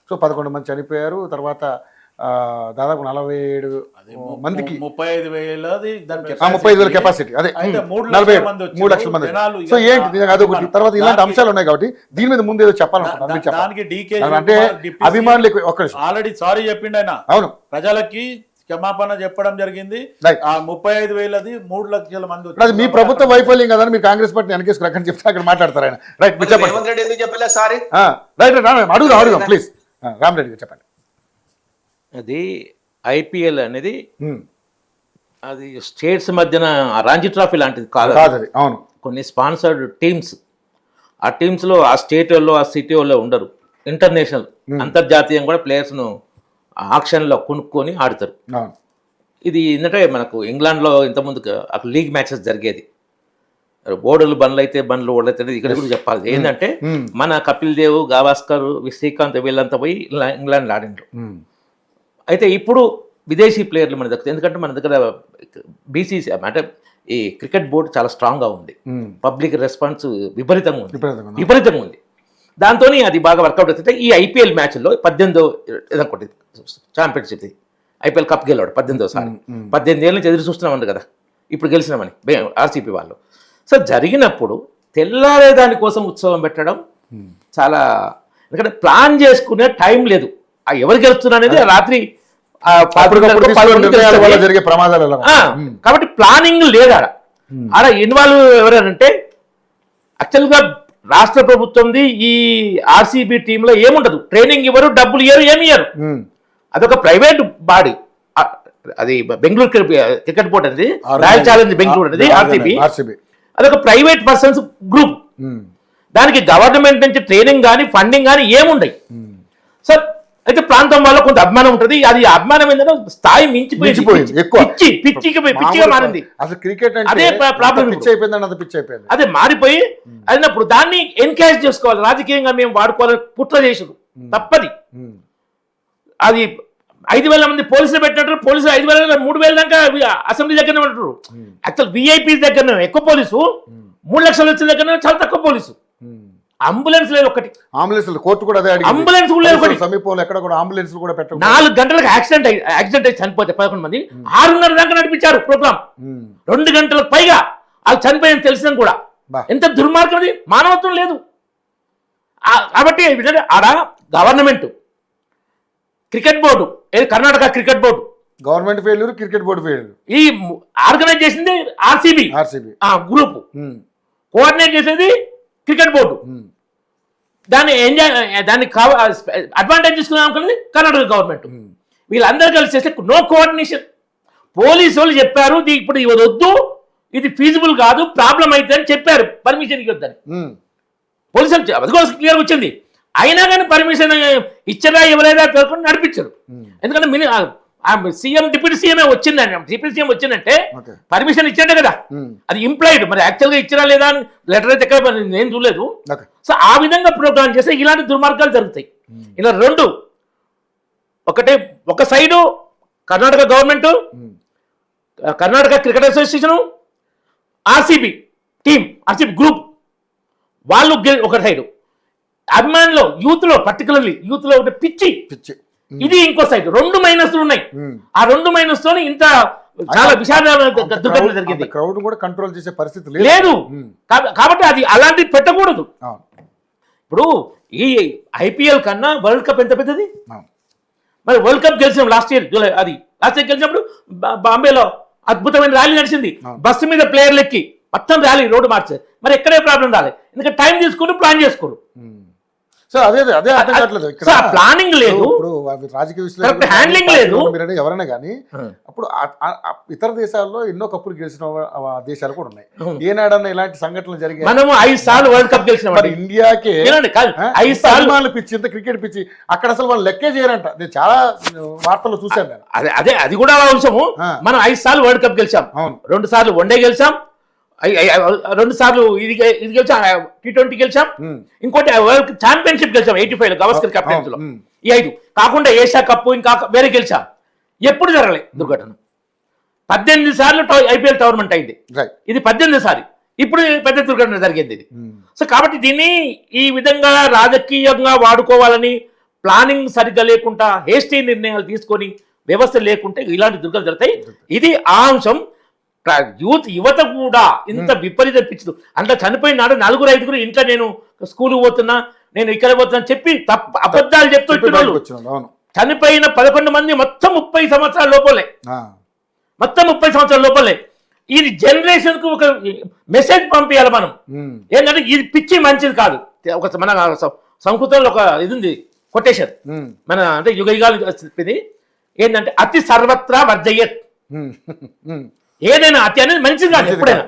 So 11 మంది చనిపోయారు. తర్వాత దాదాపు 47 మందికి 35,000 కెపాసిటీ, అదే 3 లక్షల మంది. సో ఏంటి అదొకటి. తర్వాత ఇలాంటి అంశాలు ఉన్నాయి కాబట్టి దీని మీద ముందు ఏదో చెప్పాలనుకుంటున్నాను. అంటే అభిమానులు ఆల్రెడీ సారీ చెప్పిండు ఆయన. అవును, ప్రజలకి క్షమాపణ చెప్పడం జరిగింది. ఆ 35,000 3 లక్షల మంది. అది మీ ప్రభుత్వ వైఫల్యం కదా, మీరు కాంగ్రెస్ పార్టీ వెనకేసుకుని అక్కడ చెప్తే అక్కడ మాట్లాడతారు ఆయన. రైట్, అడుగుదాం ప్లీజ్. రామరెడ్డి గారు చెప్పండి. అది ఐపీఎల్ అనేది అది స్టేట్స్ మధ్యన రంజీ ట్రోఫీ లాంటిది కాదు. అవును, కొన్ని స్పాన్సర్డ్ టీమ్స్, ఆ టీమ్స్లో ఆ స్టేట్ వాళ్ళు ఆ సిటీ వాళ్ళు ఉండరు. ఇంటర్నేషనల్ అంతర్జాతీయం కూడా ప్లేయర్స్ను ఆక్షన్లో కొనుక్కొని ఆడతారు. ఇది ఏంటంటే మనకు ఇంగ్లాండ్లో ఇంతకుముందు అక్కడ లీగ్ మ్యాచెస్ జరిగేది. ఓడలు బండ్లు అయితే బండ్లు ఓడలైతే ఇక్కడ కూడా చెప్పాలి. ఏంటంటే మన కపిల్ దేవ్, గవాస్కర్, శ్రీకాంత్ వీళ్ళంతా పోయి ఇంగ్లాండ్లో ఆడిండ్రు. అయితే ఇప్పుడు విదేశీ ప్లేయర్లు మన దగ్గర, ఎందుకంటే మన దగ్గర బీసీసీ అంటే ఈ క్రికెట్ బోర్డు చాలా స్ట్రాంగ్గా ఉంది. పబ్లిక్ రెస్పాన్స్ విపరీతంగా ఉంది. దాంతో అది బాగా వర్కౌట్ అవుతుంటే ఈ ఐపీఎల్ మ్యాచ్లో 18వ ఛాంపియన్షిప్ ఐపీఎల్ కప్ గెలవాడు 18వ సారి. 18 ఏళ్ళ నుంచి ఎదురు చూస్తున్నామన్నారు కదా, ఇప్పుడు గెలిచినామని ఆర్సీపీ వాళ్ళు. సో జరిగినప్పుడు తెల్లారే దానికోసం ఉత్సవం పెట్టడం చాలా, ఎందుకంటే ప్లాన్ చేసుకునే టైం లేదు. ఎవరు గెలుస్తున్నారు అనేది రాత్రి జరిగే ప్రమాదాలు. కాబట్టి ప్లానింగ్ లేదు ఆడ ఇన్వాల్వ్ ఎవరంటే యాక్చువల్గా రాష్ట్ర ప్రభుత్వంది ఈ ఆర్సీబీ టీంలో ఏముండదు. ట్రైనింగ్ ఇవ్వరు, డబ్బులు ఇవ్వరు, ఏమి ఇవ్వరు. అదొక ప్రైవేట్ బాడీ. అది బెంగళూరు క్రికెట్ బోర్డు అనేది, రాయల్ ఛాలెంజ్ బెంగళూరు అనేది ఆర్సీబీ. అదొక ప్రైవేట్ పర్సన్స్ గ్రూప్. దానికి గవర్నమెంట్ నుంచి ట్రైనింగ్ కానీ ఫండింగ్ కానీ ఏముండయి. సో అయితే ప్రాంతం వల్ల కొంత అభిమానం ఉంటుంది. అది అభిమానం ఏంటంటే స్థాయి మించిపోయింది, పిచ్చిగా మారింది. అదే ప్రాబ్లం, అదే మారిపోయి అయినప్పుడు దాన్ని ఎన్కరేజ్ చేసుకోవాలి. రాజకీయంగా మేము వాడుకోవాలని కుట్ర చేసుడు తప్పది. అది 5,000 మంది పోలీసులు పెట్టినట్టు, పోలీసులు 5,000 3,000 దాకా అసెంబ్లీ దగ్గరనే ఉంటారు. యాక్చువల్ విఐపీస్ దగ్గర ఎక్కువ పోలీసు, 3 లక్షలు వచ్చిన దగ్గర చాలా తక్కువ పోలీసు. అంబులెన్స్ లేదు ఒకటి, కోర్టు కూడా అంబులెన్స్ లేదు. సమీపంలో ఎక్కడ కూడా అంబులెన్స్ కూడా పెట్టారు. 4 గంటలకు యాక్సిడెంట్ అయి చనిపోతే 11 మంది 6:30 దాకా నడిపించారు ప్రోగ్రామ్. 2 గంటలకు పైగా వాళ్ళు చనిపోయింది తెలిసిన కూడా. ఎంత దుర్మార్గం, అది మానవత్వం లేదు. కాబట్టి ఆడ government, cricket board, Karnataka cricket board government failure, cricket board failure. ఈ ఆర్గనైజ్ చేసింది ఆర్సీబీ గ్రూప్, కోఆర్డినేట్ చేసేది క్రికెట్ బోర్డు. దాన్ని అడ్వాంటేజ్ తీసుకున్నాం అనుకున్నది కర్ణాటక గవర్నమెంట్. వీళ్ళందరూ కలిసి చేస్తే నో కోఆర్డినేషన్. పోలీసు వాళ్ళు చెప్పారు ఇప్పుడు ఇది వద్దు, ఇది ఫీజిబుల్ కాదు, ప్రాబ్లం అయితే అని చెప్పారు, పర్మిషన్ ఇవ్వద్దని. పోలీసులు అది కూడా క్లియర్గా వచ్చింది. అయినా కానీ పర్మిషన్ ఇచ్చరా ఇవ్వలేదా పేర్కొని నడిపించారు. ఎందుకంటే సీఎం డిప్యూటీ సీఎం వచ్చిందంటే పర్మిషన్ ఇచ్చాడే కదా, అది ఇంప్లాయిడ్. మరి యాక్చువల్గా ఇచ్చినా లేదా అని లెటర్ అయితే ఎక్కడ నేను చూడలేదు. సో ఆ విధంగా ప్రోగ్రామ్ చేస్తే ఇలాంటి దుర్మార్గాలు జరుగుతాయి. ఇలా రెండు, ఒక side Karnataka government, Karnataka cricket association, RCB team, RCB group వాళ్ళు ఒక సైడు, అభిమానులు యూత్లో, పర్టికులర్లీ యూత్లో ఉంటే పిచ్చి. ఇది ఇంకో సైడ్. 2 మైనస్లు ఉన్నాయి. ఆ 2 మైనస్ తోని ఇంత చాలా దుర్ఘటన జరిగింది. క్రౌడ్ కూడా కంట్రోల్ చేసే పరిస్థితి లేదు. కాబట్టి అది అలాంటివి పెట్టకూడదు. ఇప్పుడు ఈ ఐపీఎల్ కన్నా వరల్డ్ కప్ ఎంత పెద్దది. మరి వరల్డ్ కప్ గెలిచినాం లాస్ట్ ఇయర్ గెలిచినప్పుడు బాంబేలో అద్భుతమైన ర్యాలీ నడిచింది. బస్సు మీద ప్లేయర్లు ఎక్కి మొత్తం ర్యాలీ రోడ్డు మార్చారు. మరి ఎక్కడే ప్రాబ్లం రాలేదు, ఎందుకంటే టైం తీసుకుని ప్లాన్ చేసుకోరు. సో అదే అర్థం కావట్లేదు. ప్లానింగ్ లేదు, రాజకీయ హ్యాండ్లింగ్ లేదు. ఎవరైనా కానీ అప్పుడు ఇతర దేశాల్లో ఎన్నో కప్పులు గెలిచిన దేశాలు కూడా ఉన్నాయి. ఏనాడన్నా ఇలాంటి సంఘటనలు జరిగాయి. మనము 5 సార్లు వరల్డ్ కప్ గెలిచిన ఇండియాకి 5 సార్లు పిచ్చి, ఇంత క్రికెట్ పిచ్చి, అక్కడ అసలు వాళ్ళు లెక్కే చేయరంట. నేను చాలా వార్తలు చూశాను నేను. అది కూడా అంశము. మనం 5 సార్లు వరల్డ్ కప్ గెలిచాం, 2 సార్లు వన్డే గెలిచాం, 2 సార్లు ఇది గెలిచాం, T20 గెలిచాం, ఇంకోటి వరల్డ్ ఛాంపియన్షిప్ గెలిచాం 85 గవాస్కర్ కెప్టెన్స్ లో. ఈ 5 కాకుండా ఏషియా కప్పు ఇంకా వేరే గెలిచాం. ఎప్పుడు జరగలే దుర్ఘటన. 18 సార్లు ఐపీఎల్ టోర్నమెంట్ అయింది, ఇది 18 సారి. ఇప్పుడు పెద్ద దుర్ఘటన జరిగింది ఇది. సో కాబట్టి దీన్ని ఈ విధంగా రాజకీయంగా వాడుకోవాలని ప్లానింగ్ సరిగ్గా లేకుండా హేస్టీ నిర్ణయాలు తీసుకొని వ్యవస్థ లేకుంటే ఇలాంటి దుర్గలు జరుగుతాయి. ఇది ఆ అంశం. యువత కూడా ఇంత విపరీత పిచ్చుదు అంత చనిపోయిన నాడు 4-5 ఇంట్లో నేను స్కూల్ పోతున్నా, నేను ఇక్కడ పోతున్నా చెప్పి అబద్ధాలు చెప్తున్నారు. చనిపోయిన 11 మంది మొత్తం 30 సంవత్సరాల లోపలే, మొత్తం 30 సంవత్సరాల లోపలే. ఇది జనరేషన్ కు ఒక మెసేజ్ పంపించాలి మనం. ఏంటంటే ఇది పిచ్చి మంచిది కాదు. ఒక మన సంస్కృతంలో ఒక ఇది ఉంది కొటేషన్, మన అంటే యుగ యుగాలు చెప్పింది ఏంటంటే అతి సర్వత్రా వర్జయత్. ఏదైనా అతి అనేది మంచిది కాదు ఎప్పుడైనా,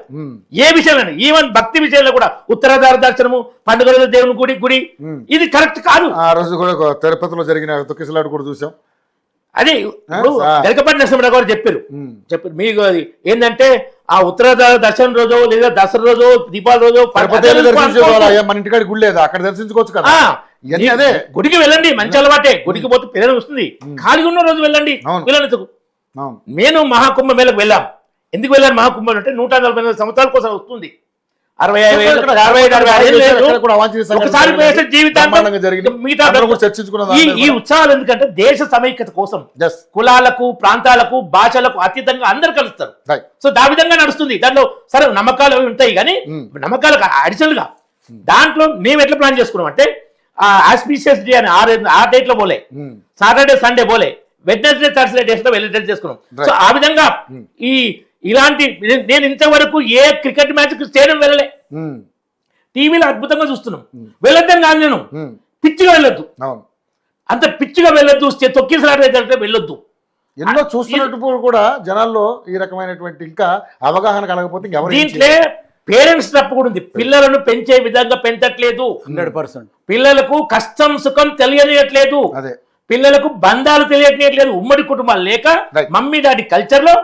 ఏ విషయంలో, ఈవెన్ భక్తి విషయంలో కూడా. ఉత్తరాధార దర్శనము, పండుగ దేవుని గుడి ఇది కరెక్ట్ కాదు. ఆ రోజు కూడా తిరుపతిలో జరిగిన తొక్కిసలాట కూడా చూసాం. అదే ఇప్పుడు గరికపాటి నరసింహరావు గారు చెప్పారు మీకు అది ఏంటంటే ఆ ఉత్తరాధార దర్శనం రోజు లేదా దసరా రోజు దీపావళి రోజు మన ఇంటికాడి గుడి లేదా అక్కడ దర్శించుకోవచ్చు కదా. అదే గుడికి వెళ్ళండి, మంచి అలవాటే. గుడికి పోతే పిల్లలు వస్తుంది, ఖాళీ ఉన్న రోజు వెళ్ళండి. పిల్లలతో నేను మహాకుంభ మేళకు వెళ్ళాం. ఎందుకు వెళ్ళాను మహాకుంభం అంటే 144 సంవత్సరాల కోసం వస్తుంది. 65 ఒకసారి పోయేసే జీవితాంతం మిగతా ఈ ఉత్సవాలు ఎందుకంటే దేశ సమైక్యత కోసం, కులాలకు ప్రాంతాలకు భాషలకు అతీతంగా అందరు కలుస్తారు. సో దా విధంగా నడుస్తుంది. దాంట్లో సరే నమ్మకాలు అవి ఉంటాయి కానీ నమ్మకాలకు అడిషనల్ గా దాంట్లో మేము ఎట్లా ప్లాన్ చేసుకున్నాం అంటే ఆస్పీషియస్ డే అని ఆ డేట్ లో పోలే, సాటర్డే సండే పోలే, వెడ్నెస్డే థర్స్డే డేస్ లో వెళ్ళేటట్టు చేసుకున్నాం. సో ఆ విధంగా ఇలాంటి నేను ఇంతవరకు ఏ క్రికెట్ మ్యాచ్ స్టేడియం వెళ్ళలే, టీవీలో అద్భుతంగా చూస్తున్నాం. వెళ్ళొద్దని కాదు, నేను పిచ్చిగా వెళ్ళొద్దు, అంత పిచ్చిగా వెళ్ళొద్దు, తొక్కిసలాట వెళ్ళొద్దు. ఎన్నో చూస్తున్నట్టు కూడా జనాల్లో ఈ రకమైనటువంటి ఇంకా అవగాహన కలగకపోతే దీంట్లో పేరెంట్స్ తప్పు కూడా ఉంది. పిల్లలను పెంచే విధంగా పెంచట్లేదు. 100% పిల్లలకు కష్టం సుఖం తెలియనియట్లేదు, పిల్లలకు బంధాలు తెలియట్లేదు. ఉమ్మడి కుటుంబాలు లేక మమ్మీ డాడీ కల్చర్ లో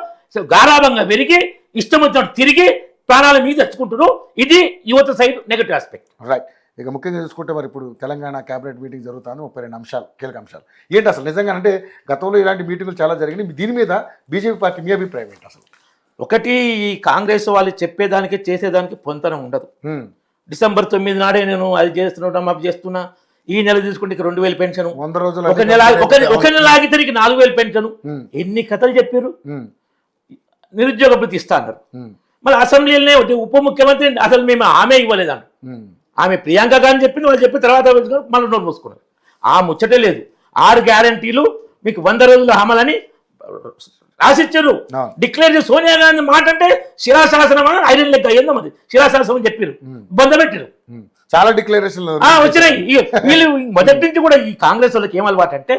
గారాభంగా పెరిగి ఇష్టం వచ్చినట్టు తిరిగి ప్రాణాల మీద తెచ్చుకుంటున్నారు. ఇది యువత సైడ్ నెగటివ్ ఆస్పెక్ట్. రైట్. ఇక ముఖ్యంగా చూసుకుంటే మరి ఇప్పుడు తెలంగాణ క్యాబినెట్ మీటింగ్ జరుగుతాను 32 అంశాలు, కీలక అంశాలు ఏంటి అసలు నిజంగా అంటే గతంలో ఇలాంటి మీటింగులు చాలా జరిగినాయి. దీని మీద బీజేపీ పార్టీ మీ అభిప్రాయం ఏంటి అసలు? ఒకటి, ఈ కాంగ్రెస్ వాళ్ళు చెప్పేదానికి చేసేదానికి పొంతన ఉండదు. డిసెంబర్ 9 నాడే నేను అది చేస్తున్నా అవి చేస్తున్నా, ఈ నెల తీసుకుంటే 2000 పెన్షన్, 100 రోజులు ఒక నెల ఆగితే 4000 పెన్షన్, ఎన్ని కథలు చెప్పారు. నిరుద్యోగ భృతి ఇస్తా అన్నారు. మళ్ళీ అసెంబ్లీలోనే ఉప ముఖ్యమంత్రి అసలు మేము ఆమె ఇవ్వలేదంట. ఆమె ప్రియాంక గాంధీ చెప్పింది, వాళ్ళు చెప్పిన తర్వాత మళ్ళీ నోరు మూసుకున్నారు. ఆ ముచ్చటే లేదు. 6 గ్యారంటీలు మీకు 100 రోజులు అమలని రాసిచ్చారు, డిక్లేర్ చేసి. సోనియా గాంధీ మాట అంటే శిలాశాసనం అని ఐరన్ లెక్క అయ్యిందో మరి శిలాశాసనం అని చెప్పారు, బంధపెట్టారు. చాలా డిక్లరేషన్ వచ్చినాయి. వీళ్ళు మొదటి నుంచి కూడా ఈ కాంగ్రెస్ వాళ్ళకి ఏం అలవాటు అంటే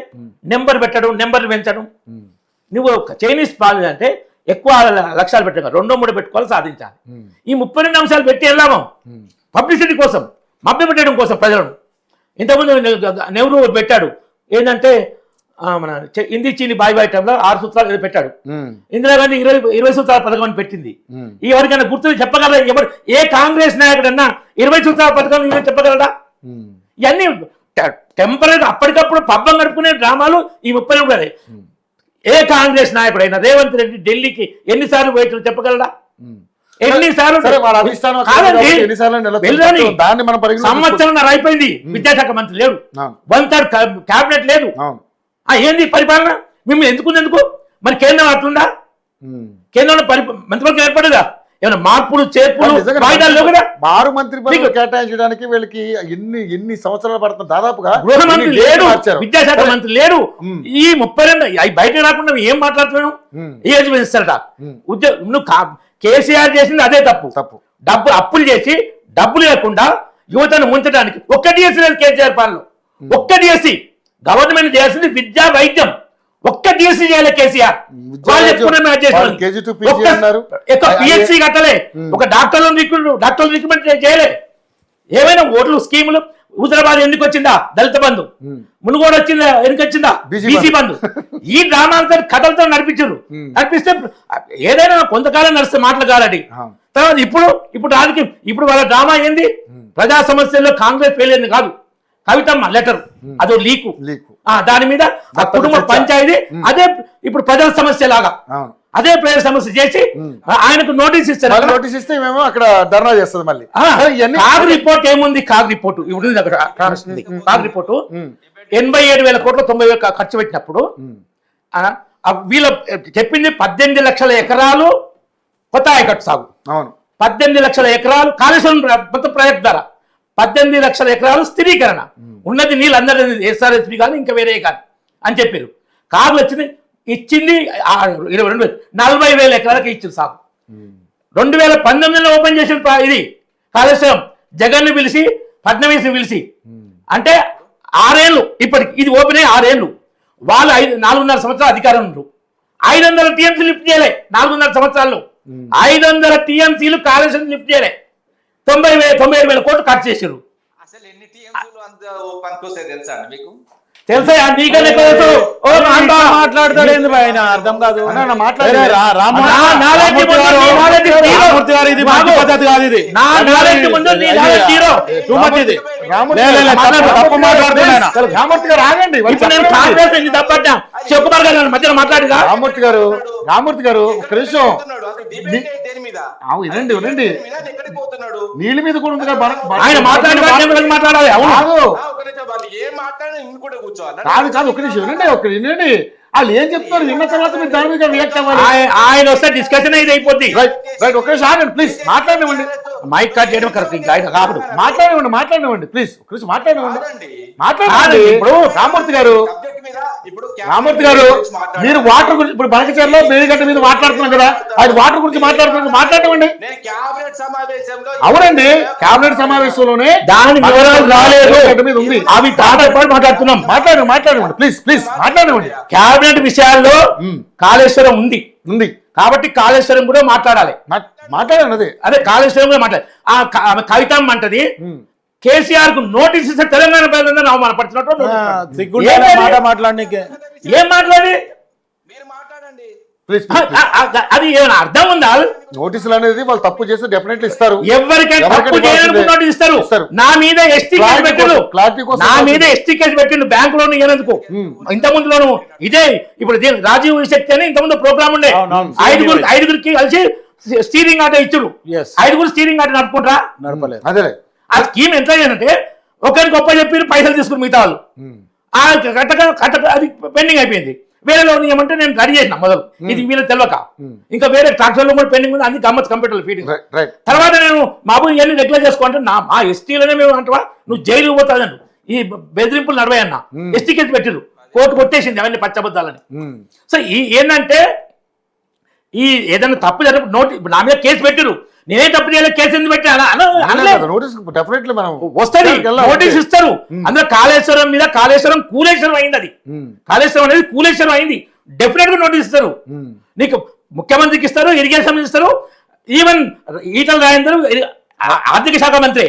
నెంబర్ పెట్టడం, నెంబర్లు పెంచడం. నువ్వు చైనీస్ పాలన అంటే ఎక్కువ లక్ష్యాలు పెట్టాలి, 2-3 పెట్టుకోవాలి, సాధించాలి. ఈ 32 అంశాలు పెట్టి వెళ్ళాము పబ్లిసిటీ కోసం, మభ్య పెట్టడం కోసం ప్రజలను. ఇంతకుముందు నెహ్రూ పెట్టాడు ఏంటంటే మన హిందీ చీని బాయ్ బాయ్ టైంలో 6 సూత్రాలు ఏదో పెట్టాడు. ఇందిరాగాంధీ 20 సూత్రాల పథకం అని పెట్టింది. ఎవరికైనా గుర్తు చెప్పగలరా? ఎవరు ఏ కాంగ్రెస్ నాయకుడన్నా 20 సూత్రాల పథకం చెప్పగలరా? ఇవన్నీ టెంపరీ అప్పటికప్పుడు పబ్బం గడుపుకునే డ్రామాలు ఈ 32. ఏ కాంగ్రెస్ నాయకుడైనా రేవంత్ రెడ్డి ఢిల్లీకి ఎన్నిసార్లు పోయిన చెప్పగలరా? ఎన్నిసార్లు? సంవత్సరం అయిపోయింది, విద్యాశాఖ మంత్రి లేడు, 1/3 క్యాబినెట్ లేదు. ఏంది పరిపాలన? మిమ్మల్ని ఎందుకు మరి కేంద్రం అట్లుందా? కేంద్రంలో మంత్రివర్గం ఏర్పడదా? ఏమైనా మార్పులు చేర్పులు వాయిదాలు లేవు కదా? 6 మంత్రి పదవులు కేటాయించడానికి వీళ్ళకి ఎన్ని సంవత్సరాలు పడుతుంది? దాదాపుగా గృహమంత్రి లేడు, విద్యాశాఖ మంత్రి లేడు. ఈ 32 బయట రాకుండా ఏం మాట్లాడుతున్నావు? ఏజ్ పెంచుతారట. నువ్వు కేసీఆర్ చేసింది అదే తప్పు. డబ్బు అప్పులు చేసి డబ్బులు లేకుండా యువతను ముంచడానికి ఒక్క డిఎస్సీ లేదు కేసీఆర్ పాలనలో. ఒక్క డిఎస్సీ గవర్నమెంట్ చేయాల్సింది విద్యా వైద్యం. ఒక్క డిఎస్సీ చేయాలి కేసీఆర్. పిహెచ్సి కట్టలే, ఒక డాక్టర్లను రిక్రూట్మెంట్ చేయలే. ఏమైనా ఓట్లు స్కీములు హుజరాబాద్ ఎందుకు వచ్చిందా? దళిత బంధు. మునుగోడు వచ్చిందా? ఎందుకు వచ్చిందా? బీసీ బంధు. ఈ డ్రామాలతో కథలతో నడిపిస్తే ఏదైనా కొంతకాలం నడిస్తే మాటలు కాలటి. తర్వాత ఇప్పుడు రాజకీయం, ఇప్పుడు వాళ్ళ డ్రామా ఏంది? ప్రజా సమస్యల్లో కాంగ్రెస్ ఫెయిల్ అయింది కాదు, కవితమ్మ లెటర్ అదో లీకు. దాని మీద కుటుంబ పంచాయతీ అదే ఇప్పుడు ప్రజల సమస్య లాగా అదే ప్రజల సమస్య చేసి ఆయనకు నోటీస్ ఇస్తారు. నోటీస్ ఇస్తే మేము అక్కడ ధర్నా చేస్తుంది. మళ్ళీ కాగ్ రిపోర్ట్ ఏముంది? కాగ్ రిపోర్టు ఇప్పుడు కాగ్ రిపోర్టు 87,000 కోట్లు 90,000 ఖర్చు పెట్టినప్పుడు వీళ్ళ చెప్పింది 18 లక్షల ఎకరాలు కొత్త ఆయకట్టు సాగు, అవును 18 లక్షల ఎకరాలు కాళేశ్వరం మొత్తం ప్రాజెక్ట్ ద్వారా 18 లక్షల ఎకరాలు స్థిరీకరణ ఉన్నది నీళ్ళు అందరి ఎస్ఆర్ఎస్పి కానీ ఇంకా వేరే కానీ అని చెప్పారు. కార్లు వచ్చింది ఇచ్చింది 40,000 ఎకరాలకి ఇచ్చింది సాగు. 2019లో ఓపెన్ చేసిన ఇది కాళేశ్వరం జగన్ను పిలిచి ఫడ్నవీస్ని పిలిచి అంటే 6 ఏళ్ళు ఇప్పటికి ఇది ఓపెన్ అయ్యి 6 ఏళ్ళు వాళ్ళు 4.5 సంవత్సరాలు అధికారం ఉన్నారు. 500 టీఎంసీ లిఫ్ట్ చేయలే 4.5 సంవత్సరాల్లో 500 టీఎంసీలు కాళేశ్వరం లిఫ్ట్ చేయలే 97,000 కోట్లు ఖర్చు చేశారు. అసలు ఎన్ని టీఎంసీలు అంత పనికొస్తాయి తెలుసా అండి మీకు? తెలుసా నీకనే మాట్లాడతాడు ఏంది ఆయన అర్థం కాదు. మాట్లాడే రామూర్తి గారు ఇది మంచి పద్ధతి కాదు, ఇది తప్పు మాట్లాడుతున్నా. రామూర్తి గారు ఆగండి. మధ్యలో మాట్లాడిగా రామూర్తి గారు ఒక నిమిషం దేని మీద వినండి వినండి. ఎక్కడికి పోతున్నాడు? నీళ్ళ మీద కూడా ఉంది కదా ఆయన మాట్లాడాలి. అవును ఏం మాట్లాడినా ఇన్ని కూడా కూర్చోవాలి. కాదు కాదు ఒక నిమిషం వినండి, ఒక వినండి. వాళ్ళు ఏం చెప్తారు విన్న తర్వాత మీరు దాని మీద రియాక్ట్ అవ్వాలి. ఆయన వస్తే డిస్కషన్ ఇది అయిపోద్ది. రైట్ ఒక నిమిషం ఆగండి ప్లీజ్, మాట్లాడనివ్వండి. మైక్ కట్ చేయడం కరెక్ట్ ఇంకా ఆయన కాదు. మాట్లాడనివ్వండి ప్లీజ్, ఒక నిమిషం మాట్లాడనివ్వండి. కాదండి. మాట్లాడండి. ఇప్పుడు రామూర్తి గారు సబ్జెక్ట్ మీద ఇప్పుడు రామూర్తి గారు మీరు వాటర్ గురించి ఇప్పుడు బనకచర్లో మేడిగడ్డ మీద మాట్లాడుతున్నాం కదా, అది వాటర్ గురించి మాట్లాడమండి. నేను క్యాబినెట్ సమావేశంలో అవునండి, కేబినెట్ సమావేశంలోనే దాని వివరాలు రాలేదు మీద ఉంది. అవి తాటపాటు మాట్లాడుతున్నాం. మాట్లాడండి ప్లీజ్ మాట్లాడండి. క్యాబినెట్ విషయాల్లో కాళేశ్వరం ఉంది కాబట్టి కాళేశ్వరం కూడా మాట్లాడాలి. మాట్లాడండి అదే కాళేశ్వరం కూడా మాట్లాడాలి. ఆమె కవితమ్మ అంటది కేసీఆర్ కు నోటీస్ ఇస్తే తెలంగాణ ప్రజలందరూ అవమానపడుతున్నట్టు మాట మాట్లాడనీకే ఏం మాట్లాడి మీరు మాట్లాడండి. ప్లీజ్ అది ఏమైనా అర్థం ఉందా? నోటీసులు అనేది వాళ్ళు తప్పు చేస్తే డెఫినెట్లీ ఇస్తారు. ఎవరికైనా తప్పు చేయడానికి నోటీస్ ఇస్తారు. నా మీద ఎస్టీ కేసు పెట్టిండు, నా మీద ఎస్టీ కేసు పెట్టిండు బ్యాంక్ లోన్ ఇవ్వనందుకు. ఇంత ముందులోను ఇదే ఇప్పుడు రాజీవ్ శక్తి అని ఇంత ముందు ప్రోగ్రామ్ ఉండే, ఐదుగురికి కలిసి స్టీరింగ్ ఆటో ఇచ్చుడు. 5 స్టీరింగ్ ఆటో నడుపుకుంటారా? నడపలేదు. అదే ఆ స్కీమ్ ఎట్లా చేయాలంటే ఒకరికి గొప్ప చెప్పి పైసలు తీసుకుని మిగతా వాళ్ళు కట్టక అది పెండింగ్ అయిపోయింది. వేరే లోన్ ఇవ్వమంటే నేను రెడీ చేసిన మొదలు, ఇది వీళ్ళకి తెలియక. ఇంకా వేరే ట్రాక్టర్లో కూడా పెండింగ్ ఉంది, అన్ని గమ్మత్ కంప్యూటర్ ఫీటింగ్. తర్వాత నేను మాబు ఇవన్నీ రెగ్యులర్ చేసుకుంటే మా ఎస్టీలోనే మేము అంటవా నువ్వు జైలు పోతాదండి. ఈ బెదిరింపులు నడవాయన్న ఎస్టీ కేసు పెట్టిరు, కోర్టు కొట్టేసింది అవన్నీ పచ్చబద్దాలని. సో ఏంటంటే ఈ ఏదైనా తప్పు జరిగిన నా మీద కేసు పెట్టిరు, నేనే తప్పు చేయలేదు, కేసు ఎందుకు పెట్టాను వస్తుంది, నోటీస్ ఇస్తారు. అందులో కాళేశ్వరం మీద కాళేశ్వరం కూలేశ్వరం అయింది, అది కాళేశ్వరం అనేది కూలేశ్వరం అయింది. డెఫినెట్ గా నోటీస్ ఇస్తారు. నీకు ముఖ్యమంత్రికి ఇస్తారు, ఇరిగేషన్ ఇస్తారు, ఈవెన్ ఈటల రాజేందర్ ఆర్థిక శాఖ మంత్రి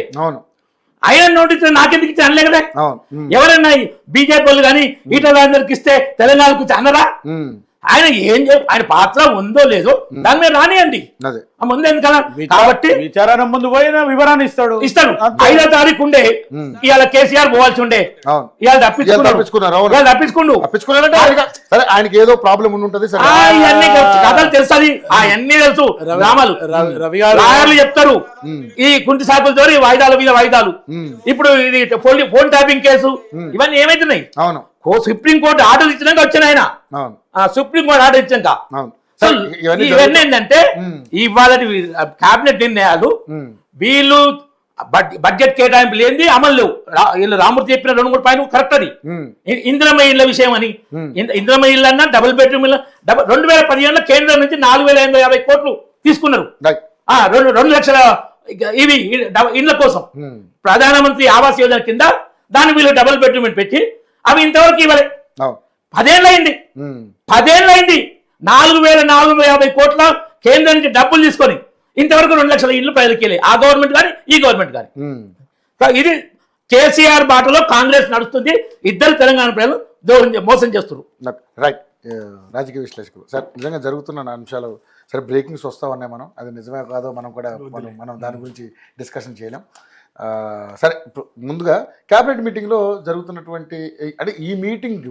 ఆయన నోటీస్ నాకెందుకు ఇచ్చి అనలే కదా. ఎవరైనా బీజేపీ వాళ్ళు కానీ ఈటల రాజేందర్కి ఇస్తే తెలంగాణకు ఇచ్చి అన్నరా? ఆయన ఆయన పాత్ర ఉందో లేదో దాని మీద రానియండి ముందు ఎందుకన్నా. కాబట్టి విచారణ ముందు పోయిన వివరాన్ని ఇస్తాడు. 5వ తారీఖు ఉండే ఇవాళ కేసీఆర్ పోవాల్సి ఉండే, ఇవాళ తప్పించుకుండు. ఆయనకి ఏదో ప్రాబ్లం ఉంటది, ఇవన్నీ కథలు తెలుస్తుంది, అవన్నీ తెలుసు. రామాలు లాయర్లు చెప్తారు ఈ కుంటి సాకులతో వాయిదాల మీద వాయిదాలు. ఇప్పుడు ఇది ఫోన్ ట్యాపింగ్ కేసు ఇవన్నీ ఏమైతున్నాయి? సుప్రీంకోర్టు ఆర్డర్ ఇచ్చినాక వచ్చిన ఆయన సుప్రీంకోర్టు ఆర్డర్ ఇచ్చాక ఇవన్నీ ఏంటంటే ఇవాళ కేబినెట్ నిర్ణయాలు వీళ్ళు బడ్జెట్ కేటాయింపు లేని అమలు లేవు. వీళ్ళు రామూర్తి చెప్పిన 2-3 పాయింట్లు కరెక్ట్. అది ఇందిరమ్మ ఇళ్ల విషయం అని, ఇందిరమ్మ ఇల్లు అన్నా డబుల్ బెడ్రూమ్ ఇల్లు 2015లో కేంద్రం నుంచి 4,550 కోట్లు తీసుకున్నారు. 2 లక్షల ఇవి ఇళ్ల కోసం ప్రధానమంత్రి ఆవాస్ యోజన కింద దాన్ని వీళ్ళు డబుల్ బెడ్రూమ్ పెట్టి అవి ఇంతవరకు ఇవ్వలే. 10 ఏళ్ళైంది 4,450 కోట్ల కేంద్రం నుంచి డబ్బులు తీసుకొని ఇంతవరకు 2 లక్షల ఇళ్ళు ప్రజలకి వెళ్ళాయి, ఆ గవర్నమెంట్ కానీ ఈ గవర్నమెంట్ కానీ. ఇది కేసీఆర్ బాటలో కాంగ్రెస్ నడుస్తుంది. ఇద్దరు తెలంగాణ ప్రజలు మోసం చేస్తున్నారు. రైట్. రాజకీయ విశ్లేషకులు సార్, నిజంగా జరుగుతున్న అంశాలు సరే బ్రేకింగ్స్ వస్తా ఉన్నాయి, మనం అది నిజమే కాదో మనం కూడా మనం దాని గురించి డిస్కషన్ చేయలేం. సరే ఇప్పుడు ముందుగా క్యాబినెట్ మీటింగ్లో జరుగుతున్నటువంటి అంటే ఈ మీటింగ్